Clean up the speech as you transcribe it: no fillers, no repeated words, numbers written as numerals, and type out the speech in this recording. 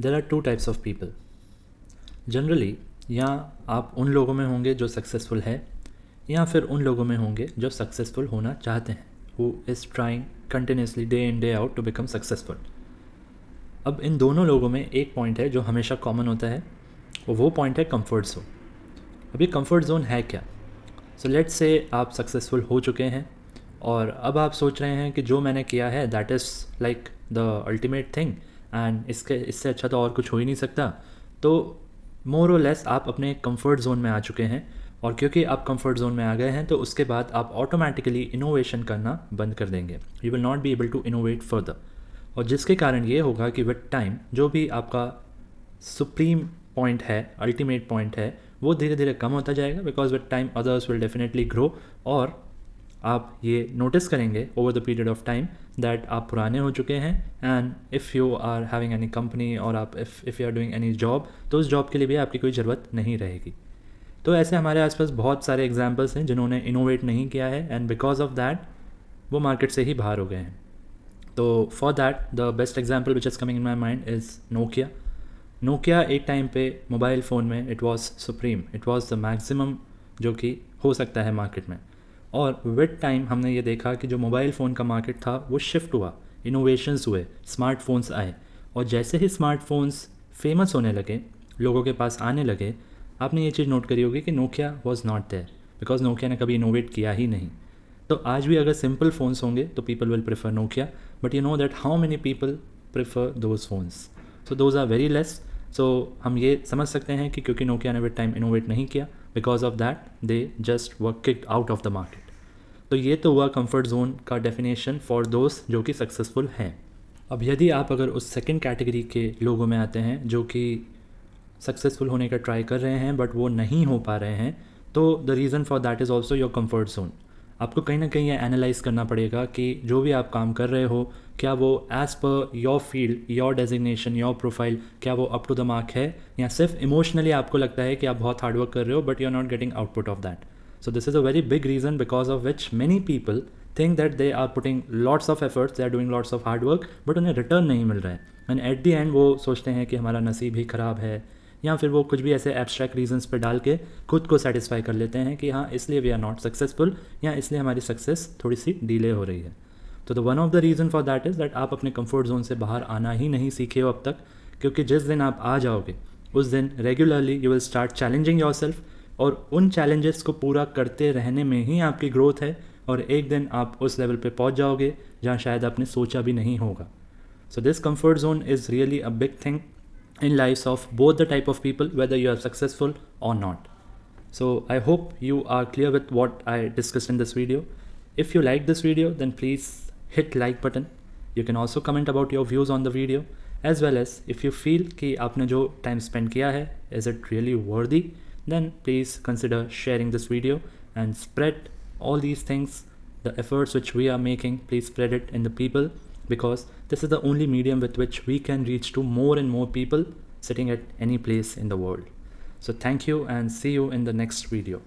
There are two types of people generally. या आप उन लोगों में होंगे जो सक्सेसफुल है, या फिर उन लोगों में होंगे जो सक्सेसफुल होना चाहते हैं, who is trying continuously day in day out to become successful. अब इन दोनों लोगों में एक पॉइंट है जो हमेशा कॉमन होता है, और वो पॉइंट है कंफर्ट जोन। अभी कंफर्ट जोन है क्या? सो लेट्स से आप सक्सेसफुल हो चुके हैं और अब आप सोच रहे हैं कि जो मैंने किया है that is like the ultimate thing and इससे अच्छा तो और कुछ हो ही नहीं सकता। तो मोर और लेस आप अपने कंफर्ट जोन में आ चुके हैं, और क्योंकि आप कंफर्ट जोन में आ गए हैं तो उसके बाद आप ऑटोमेटिकली इनोवेशन करना बंद कर देंगे। You will not be able to innovate further, और जिसके कारण ये होगा कि विद टाइम जो भी आपका सुप्रीम पॉइंट है, अल्टीमेट पॉइंट है, वो धीरे धीरे कम होता जाएगा, because with time others will definitely grow. और आप ये नोटिस करेंगे over the period of time that आप पुराने हो चुके हैं, and if you are having any company और आप if you are doing any job, तो उस जॉब के लिए भी आपकी कोई ज़रूरत नहीं रहेगी। तो ऐसे हमारे आसपास बहुत सारे एग्जाम्पल्स हैं जिन्होंने इनोवेट नहीं किया है, एंड बिकॉज ऑफ दैट वो मार्केट से ही बाहर हो गए हैं। तो for that the best example which is coming in my mind is Nokia. Nokia एक टाइम पे मोबाइल फ़ोन में it was supreme, it was the maximum जो कि हो सकता है मार्केट में। और विद टाइम हमने ये देखा कि जो मोबाइल फ़ोन का मार्केट था वो शिफ्ट हुआ, इनोवेशंस हुए, स्मार्टफोन्स आए, और जैसे ही स्मार्टफोन्स फेमस होने लगे, लोगों के पास आने लगे, आपने ये चीज़ नोट करी होगी कि Nokia was not there, because Nokia ने कभी इनोवेट किया ही नहीं। तो आज भी अगर सिंपल फ़ोन्स होंगे तो people will prefer Nokia, but you know that how many people prefer those phones? So those are very less. So हम ये समझ सकते हैं कि क्योंकि नोकिया ने विद टाइम इनोवेट नहीं किया, because of that they just were kicked out of the market. तो ये तो हुआ कंफर्ट जोन का डेफिनेशन फॉर दोस्त जो कि सक्सेसफुल हैं। अब यदि आप अगर उस सेकंड कैटेगरी के लोगों में आते हैं जो कि सक्सेसफुल होने का ट्राई कर रहे हैं बट वो नहीं हो पा रहे हैं, तो the reason for that is also your comfort zone. आपको कहीं ना कहीं ये एनालाइज करना पड़ेगा कि जो भी आप काम कर रहे हो, क्या वो as per your field, your designation, your profile, क्या वो अप टू द मार्क है, या सिर्फ इमोशनली आपको लगता है कि आप बहुत हार्डवर्क कर रहे हो but you are not getting output of that. So this is a very big reason because of which many people think that they are putting lots of efforts, they are doing lots of hard work, but उन्हें return नहीं मिल रहा है, and at the and वो सोचते हैं कि हमारा नसीब ही ख़राब है, या फिर वो कुछ भी ऐसे एब्स्ट्रैक्ट रीजंस पे डाल के खुद को सेटिस्फाई कर लेते हैं कि हाँ इसलिए वी आर नॉट सक्सेसफुल, या इसलिए हमारी सक्सेस थोड़ी सी डिले हो रही है। तो the one of the reason for that is that आप अपने कंफर्ट जोन से बाहर आना ही नहीं सीखे हो अब तक, क्योंकि जिस दिन आप आ जाओगे उस दिन regularly you will start challenging your self, और उन चैलेंजेस को पूरा करते रहने में ही आपकी ग्रोथ है, और एक दिन आप उस लेवल पे पहुंच जाओगे जहां शायद आपने सोचा भी नहीं होगा। So this comfort zone is really a big thing in lives of both the type of people, whether you are successful or not. So I hope you are clear with what I discussed in this video. If you like this video, then please hit like button. You can also comment about your views on the video, as well as if you feel कि आपने जो time spend किया है, is it really worthy, then please consider sharing this video and spread all these things, the efforts which we are making, please spread it in the people, because this is the only medium with which we can reach to more and more people sitting at any place in the world. So thank you and see you in the next video.